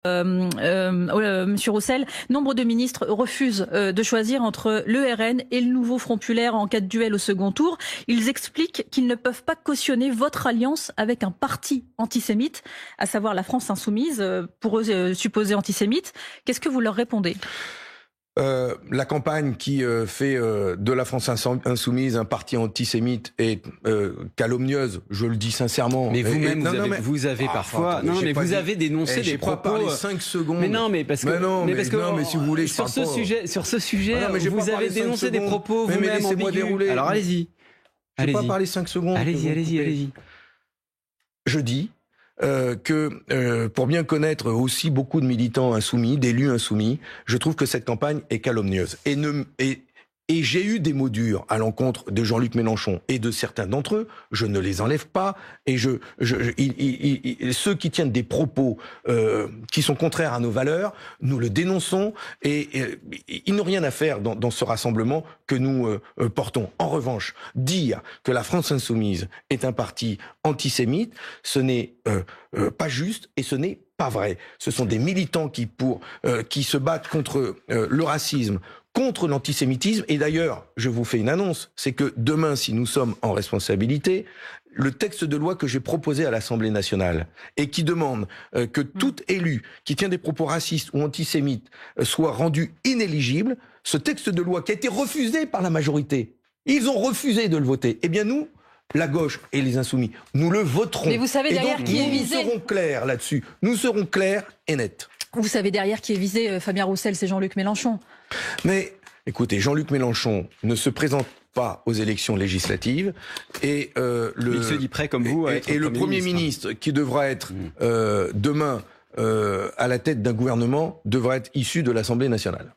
Monsieur Roussel, nombre de ministres refusent de choisir entre le RN et le nouveau Front Populaire en cas de duel au second tour. Ils expliquent qu'ils ne peuvent pas cautionner votre alliance avec un parti antisémite, à savoir la France Insoumise, pour eux supposés antisémites. Qu'est-ce que vous leur répondez ? La campagne qui fait de la France Insoumise un parti antisémite est calomnieuse, je le dis sincèrement. Mais vous-même, vous avez parfois... Non, mais vous avez dénoncé des propos... J'ai pas parlé 5 secondes. Mais non, mais parce que... mais si vous voulez, sur ce sujet, vous avez dénoncé des propos mais vous-même laissez-moi dérouler. Alors allez-y. J'ai pas parlé 5 secondes. Allez-y. Je dis que pour bien connaître aussi beaucoup de militants insoumis, d'élus insoumis, je trouve que cette campagne est calomnieuse. Et j'ai eu des mots durs à l'encontre de Jean-Luc Mélenchon et de certains d'entre eux. Je ne les enlève pas. Et ceux qui tiennent des propos qui sont contraires à nos valeurs, nous le dénonçons. Et ils n'ont rien à faire dans ce rassemblement que nous portons. En revanche, dire que la France Insoumise est un parti antisémite, ce n'est pas juste et ce n'est pas vrai. Ce sont des militants qui se battent contre le racisme, contre l'antisémitisme. Et d'ailleurs, je vous fais une annonce, c'est que demain, si nous sommes en responsabilité, le texte de loi que j'ai proposé à l'Assemblée nationale et qui demande que tout élu qui tient des propos racistes ou antisémites soit rendu inéligible, ce texte de loi qui a été refusé par la majorité, ils ont refusé de le voter. Eh bien nous, la gauche et les insoumis, nous le voterons. Mais vous savez derrière qui est visé ? Nous serons clairs là-dessus. Nous serons clairs et nets. Vous savez derrière qui est visé, Fabien Roussel, c'est Jean-Luc Mélenchon. Mais écoutez, Jean-Luc Mélenchon ne se présente pas aux élections législatives et il se dit prêt comme vous à être le Premier ministre qui devra être demain à la tête d'un gouvernement devra être issu de l'Assemblée nationale.